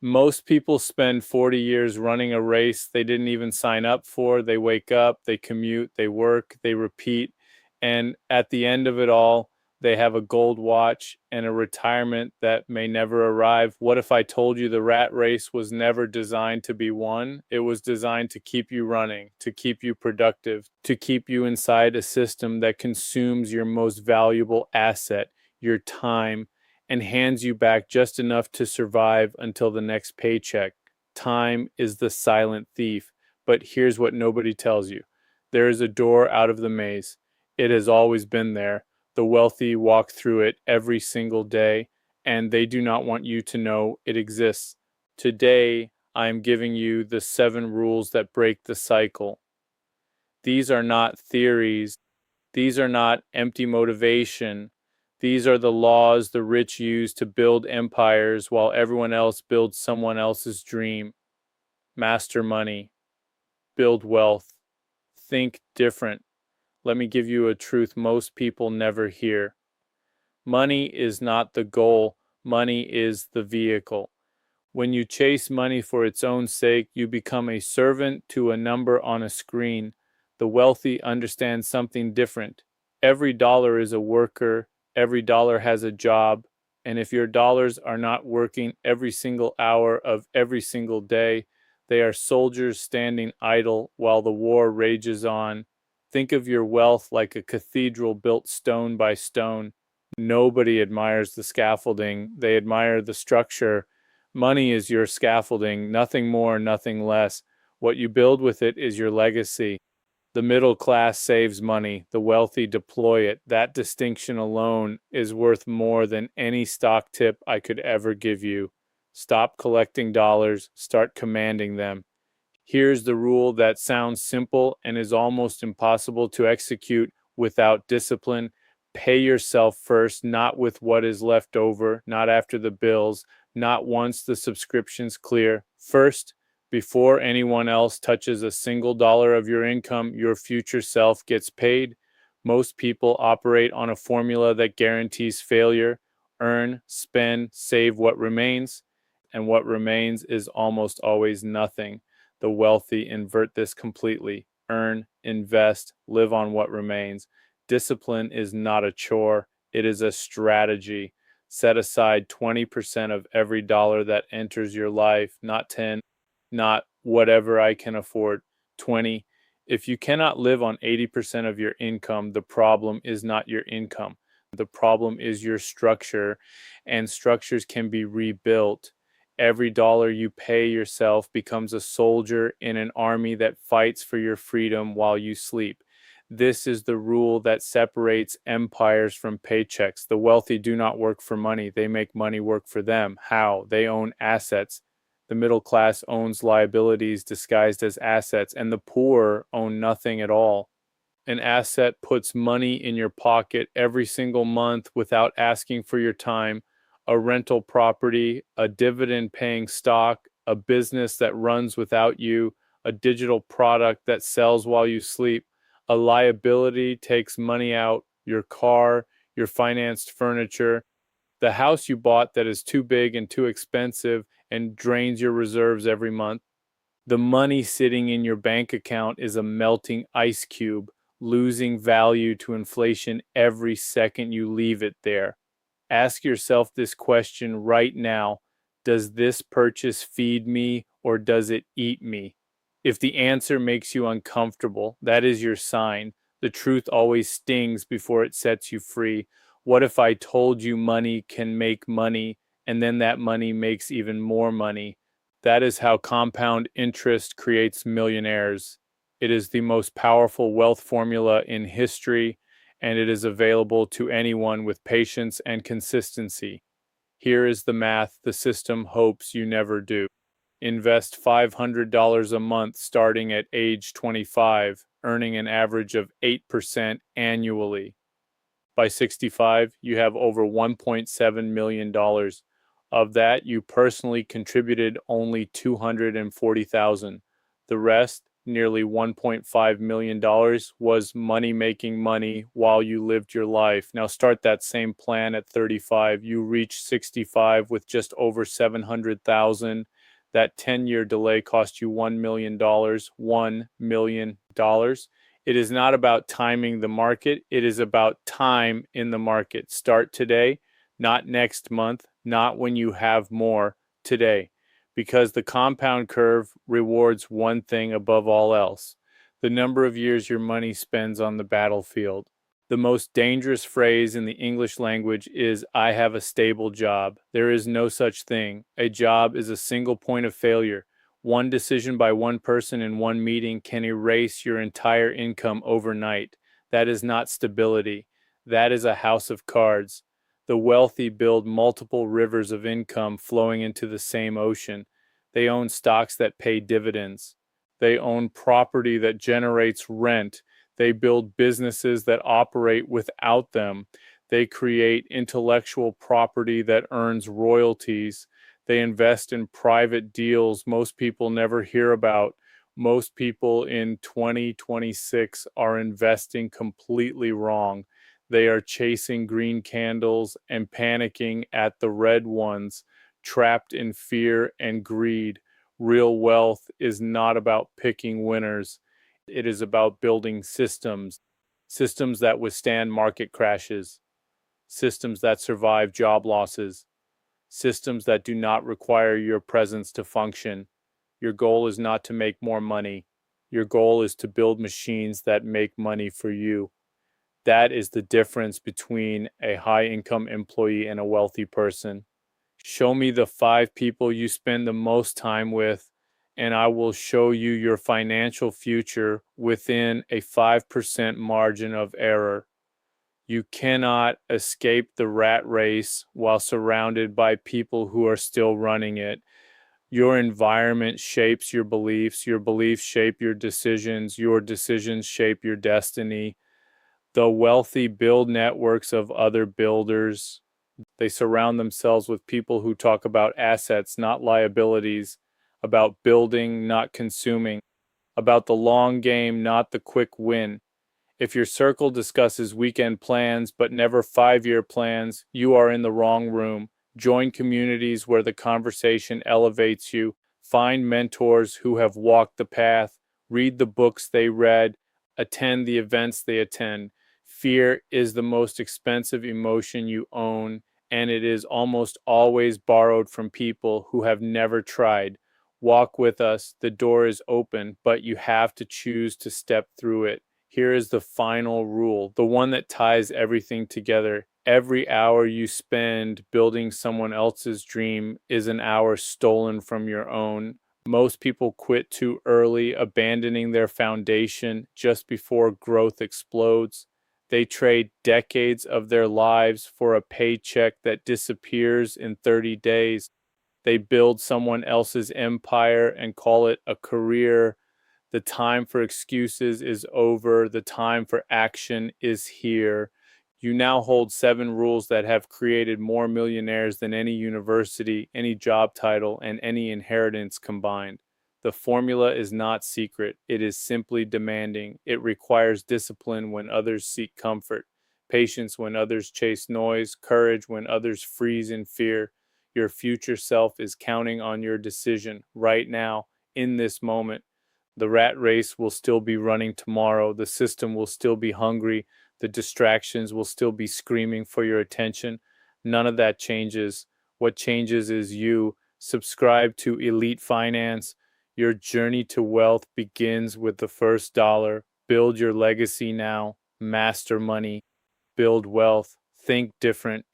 Most people spend 40 years running a race they didn't even sign up for. They wake up, they commute, they work, they repeat. And at the end of it all, they have a gold watch and a retirement that may never arrive. What if I told you the rat race was never designed to be won? It was designed to keep you running, to keep you productive, to keep you inside a system that consumes your most valuable asset, your time, and hands you back just enough to survive until the next paycheck. Time is the silent thief. But here's what nobody tells you: there is a door out of the maze. It has always been there. The wealthy walk through it every single day, and they do not want you to know it exists. Today, I am giving you the 7 rules that break the cycle. These are not theories. These are not empty motivation. These are the laws the rich use to build empires while everyone else builds someone else's dream. Master money. Build wealth. Think different. Let me give you a truth most people never hear. Money is not the goal. Money is the vehicle. When you chase money for its own sake, you become a servant to a number on a screen. The wealthy understand something different. Every dollar is a worker, every dollar has a job, and if your dollars are not working every single hour of every single day, they are soldiers standing idle while the war rages on. Think of your wealth like a cathedral built stone by stone. Nobody admires the scaffolding, they admire the structure. Money is your scaffolding, nothing more, nothing less. What you build with it is your legacy. The middle class saves money, the wealthy deploy it. That distinction alone is worth more than any stock tip I could ever give you. Stop collecting dollars, start commanding them. Here's the rule that sounds simple and is almost impossible to execute without discipline. Pay yourself first, not with what is left over, not after the bills, not once the subscription's clear. First, before anyone else touches a single dollar of your income, your future self gets paid. Most people operate on a formula that guarantees failure: earn, spend, save what remains, and what remains is almost always nothing. The wealthy invert this completely: earn, invest, live on what remains. Discipline is not a chore, it is a strategy. Set aside 20% of every dollar that enters your life, not 10, not whatever I can afford, 20. If you cannot live on 80% of your income, the problem is not your income. The problem is your structure, and structures can be rebuilt. Every dollar you pay yourself becomes a soldier in an army that fights for your freedom while you sleep. This is the rule that separates empires from paychecks. The wealthy do not work for money. They make money work for them. How? They own assets. The middle class owns liabilities disguised as assets, and the poor own nothing at all. An asset puts money in your pocket every single month without asking for your time. A rental property, a dividend paying stock, a business that runs without you, a digital product that sells while you sleep. A liability takes money out: your car, your financed furniture, the house you bought that is too big and too expensive and drains your reserves every month. The money sitting in your bank account is a melting ice cube, losing value to inflation every second you leave it there. Ask yourself this question right now: does this purchase feed me or does it eat me? If the answer makes you uncomfortable, that is your sign. The truth always stings before it sets you free. What if I told you money can make money, and then that money makes even more money? That is how compound interest creates millionaires. It is the most powerful wealth formula in history, and it is available to anyone with patience and consistency. Here is the math the system hopes you never do. Invest $500 a month starting at age 25, earning an average of 8% annually. By 65, you have over $1.7 million. Of that, you personally contributed only $240,000. The rest, nearly $1.5 million was money making money while you lived your life. Now start that same plan at 35. You reach 65 with just over 700,000. That 10-year delay cost you $1 million. $1 million. It is not about timing the market. It is about time in the market. Start today, not next month, not when you have more, today, because the compound curve rewards one thing above all else: the number of years your money spends on the battlefield. The most dangerous phrase in the English language is, "I have a stable job." There is no such thing. A job is a single point of failure. One decision by one person in one meeting can erase your entire income overnight. That is not stability. That is a house of cards. The wealthy build multiple rivers of income flowing into the same ocean. They own stocks that pay dividends. They own property that generates rent. They build businesses that operate without them. They create intellectual property that earns royalties. They invest in private deals most people never hear about. Most people in 2026 are investing completely wrong. They are chasing green candles and panicking at the red ones, trapped in fear and greed. Real wealth is not about picking winners. It is about building systems, systems that withstand market crashes, systems that survive job losses, systems that do not require your presence to function. Your goal is not to make more money. Your goal is to build machines that make money for you. That is the difference between a high income employee and a wealthy person. Show me the 5 people you spend the most time with, and I will show you your financial future within a 5% margin of error. You cannot escape the rat race while surrounded by people who are still running it. Your environment shapes your beliefs shape your decisions shape your destiny. The wealthy build networks of other builders. They surround themselves with people who talk about assets, not liabilities, about building, not consuming, about the long game, not the quick win. If your circle discusses weekend plans but never 5-year plans, you are in the wrong room. Join communities where the conversation elevates you. Find mentors who have walked the path. Read the books they read. Attend the events they attend. Fear is the most expensive emotion you own, and it is almost always borrowed from people who have never tried. Walk with us. The door is open, but you have to choose to step through it. Here is the final rule, the one that ties everything together. Every hour you spend building someone else's dream is an hour stolen from your own. Most people quit too early, abandoning their foundation just before growth explodes. They trade decades of their lives for a paycheck that disappears in 30 days. They build someone else's empire and call it a career. The time for excuses is over. The time for action is here. You now hold 7 rules that have created more millionaires than any university, any job title, and any inheritance combined. The formula is not secret. It is simply demanding. It requires discipline when others seek comfort, patience when others chase noise, courage when others freeze in fear. Your future self is counting on your decision right now, in this moment. The rat race will still be running tomorrow. The system will still be hungry. The distractions will still be screaming for your attention. None of that changes. What changes is you. Subscribe to Elite Finance. Your journey to wealth begins with the first dollar. Build your legacy now. Master money. Build wealth. Think different.